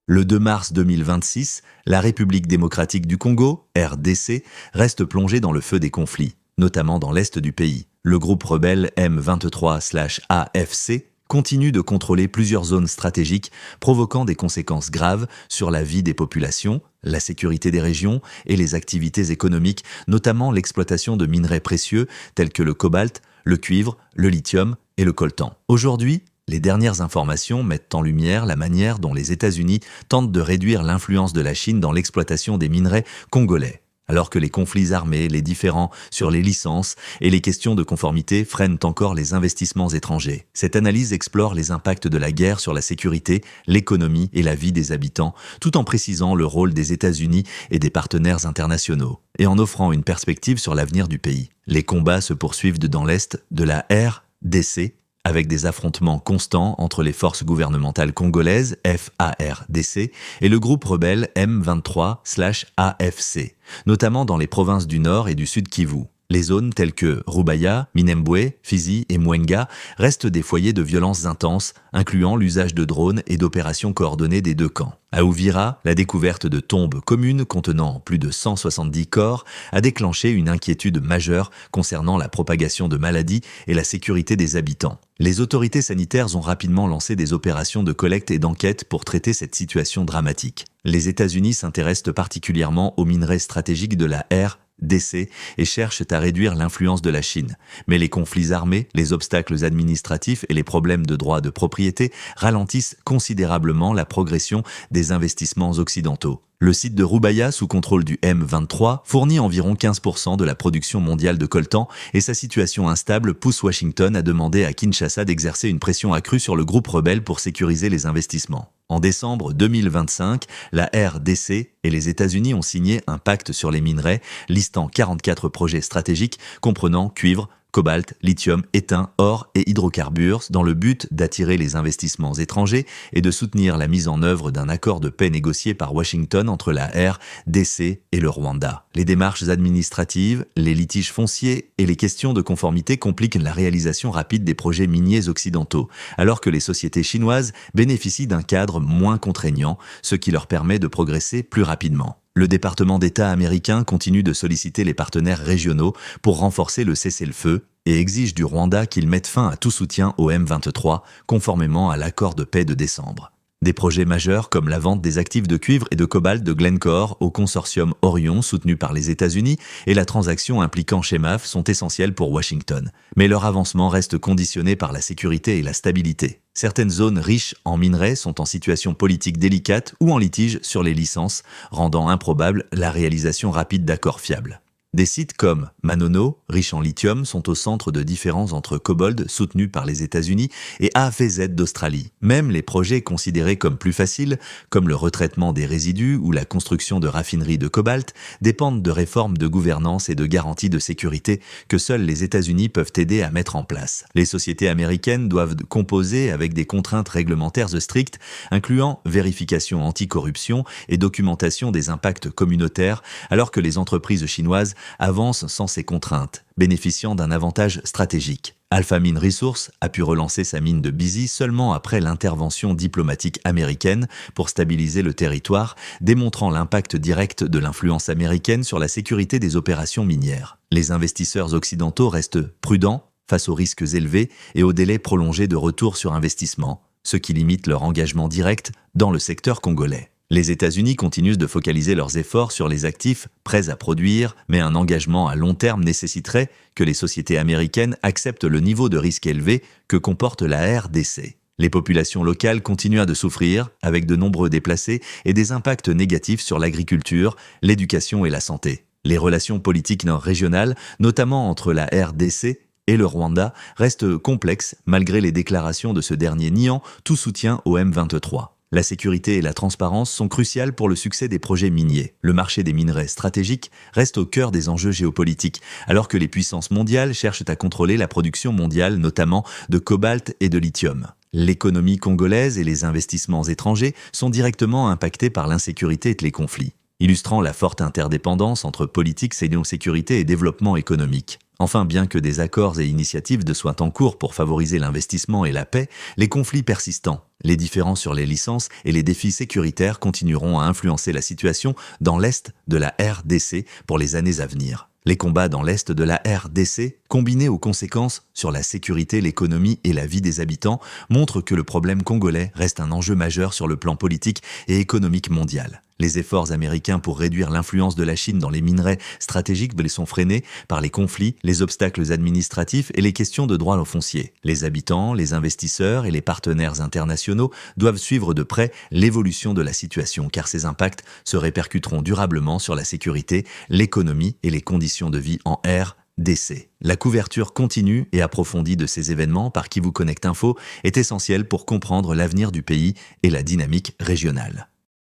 Le 2 mars 2026, la République démocratique du Congo, RDC, reste plongée dans le feu des conflits, notamment dans l'est du pays. Le groupe rebelle M23/AFC continue de contrôler plusieurs zones stratégiques, provoquant des conséquences graves sur la vie des populations, la sécurité des régions et les activités économiques, notamment l'exploitation de minerais précieux tels que le cobalt, le cuivre, le lithium et le coltan. Aujourd'hui, les dernières informations mettent en lumière la manière dont les États-Unis tentent de réduire l'influence de la Chine dans l'exploitation des minerais congolais. Alors que les conflits armés, les différends sur les licences et les questions de conformité freinent encore les investissements étrangers. Cette analyse explore les impacts de la guerre sur la sécurité, l'économie et la vie des habitants, tout en précisant le rôle des États-Unis et des partenaires internationaux, et en offrant une perspective sur l'avenir du pays. Les combats se poursuivent dans l'est de la RDC, avec des affrontements constants entre les forces gouvernementales congolaises, FARDC, et le groupe rebelle M23/AFC, notamment dans les provinces du Nord et du Sud Kivu. Les zones telles que Rubaya, Minembwe, Fizi et Mwenga restent des foyers de violences intenses, incluant l'usage de drones et d'opérations coordonnées des deux camps. À Uvira, la découverte de tombes communes contenant plus de 170 corps a déclenché une inquiétude majeure concernant la propagation de maladies et la sécurité des habitants. Les autorités sanitaires ont rapidement lancé des opérations de collecte et d'enquête pour traiter cette situation dramatique. Les États-Unis s'intéressent particulièrement aux minerais stratégiques de la RDC et cherchent à réduire l'influence de la Chine. Mais les conflits armés, les obstacles administratifs et les problèmes de droit de propriété ralentissent considérablement la progression des investissements occidentaux. Le site de Rubaya, sous contrôle du M23, fournit environ 15% de la production mondiale de coltan et sa situation instable pousse Washington à demander à Kinshasa d'exercer une pression accrue sur le groupe rebelle pour sécuriser les investissements. En décembre 2025, la RDC et les États-Unis ont signé un pacte sur les minerais listant 44 projets stratégiques comprenant cuivre, cobalt, lithium, étain, or et hydrocarbures dans le but d'attirer les investissements étrangers et de soutenir la mise en œuvre d'un accord de paix négocié par Washington entre la RDC et le Rwanda. Les démarches administratives, les litiges fonciers et les questions de conformité compliquent la réalisation rapide des projets miniers occidentaux, alors que les sociétés chinoises bénéficient d'un cadre moins contraignant, ce qui leur permet de progresser plus rapidement. Le département d'État américain continue de solliciter les partenaires régionaux pour renforcer le cessez-le-feu et exige du Rwanda qu'il mette fin à tout soutien au M23, conformément à l'accord de paix de décembre. Des projets majeurs comme la vente des actifs de cuivre et de cobalt de Glencore au consortium Orion soutenu par les États-Unis et la transaction impliquant Chemaf sont essentiels pour Washington. Mais leur avancement reste conditionné par la sécurité et la stabilité. Certaines zones riches en minerais sont en situation politique délicate ou en litige sur les licences, rendant improbable la réalisation rapide d'accords fiables. Des sites comme Manono, riche en lithium, sont au centre de différends entre Kobold, soutenu par les États-Unis, et AFZ d'Australie. Même les projets considérés comme plus faciles, comme le retraitement des résidus ou la construction de raffineries de cobalt, dépendent de réformes de gouvernance et de garanties de sécurité que seuls les États-Unis peuvent aider à mettre en place. Les sociétés américaines doivent composer avec des contraintes réglementaires strictes, incluant vérification anticorruption et documentation des impacts communautaires, alors que les entreprises chinoises avance sans ces contraintes, bénéficiant d'un avantage stratégique. Alpha Mine Resources a pu relancer sa mine de Bizi seulement après l'intervention diplomatique américaine pour stabiliser le territoire, démontrant l'impact direct de l'influence américaine sur la sécurité des opérations minières. Les investisseurs occidentaux restent prudents face aux risques élevés et aux délais prolongés de retour sur investissement, ce qui limite leur engagement direct dans le secteur congolais. Les États-Unis continuent de focaliser leurs efforts sur les actifs prêts à produire, mais un engagement à long terme nécessiterait que les sociétés américaines acceptent le niveau de risque élevé que comporte la RDC. Les populations locales continuent de souffrir, avec de nombreux déplacés et des impacts négatifs sur l'agriculture, l'éducation et la santé. Les relations politiques régionales, notamment entre la RDC et le Rwanda, restent complexes malgré les déclarations de ce dernier niant tout soutien au M23. La sécurité et la transparence sont cruciales pour le succès des projets miniers. Le marché des minerais stratégiques reste au cœur des enjeux géopolitiques, alors que les puissances mondiales cherchent à contrôler la production mondiale, notamment de cobalt et de lithium. L'économie congolaise et les investissements étrangers sont directement impactés par l'insécurité et les conflits, illustrant la forte interdépendance entre politique, sécurité et développement économique. Enfin, bien que des accords et initiatives soient en cours pour favoriser l'investissement et la paix, les conflits persistants, les différends sur les licences et les défis sécuritaires continueront à influencer la situation dans l'est de la RDC pour les années à venir. Les combats dans l'est de la RDC, combinés aux conséquences sur la sécurité, l'économie et la vie des habitants, montrent que le problème congolais reste un enjeu majeur sur le plan politique et économique mondial. Les efforts américains pour réduire l'influence de la Chine dans les minerais stratégiques sont freinés par les conflits, les obstacles administratifs et les questions de droit au foncier. Les habitants, les investisseurs et les partenaires internationaux doivent suivre de près l'évolution de la situation car ces impacts se répercuteront durablement sur la sécurité, l'économie et les conditions de vie en RDC. La couverture continue et approfondie de ces événements par Kivu Connect Info est essentielle pour comprendre l'avenir du pays et la dynamique régionale.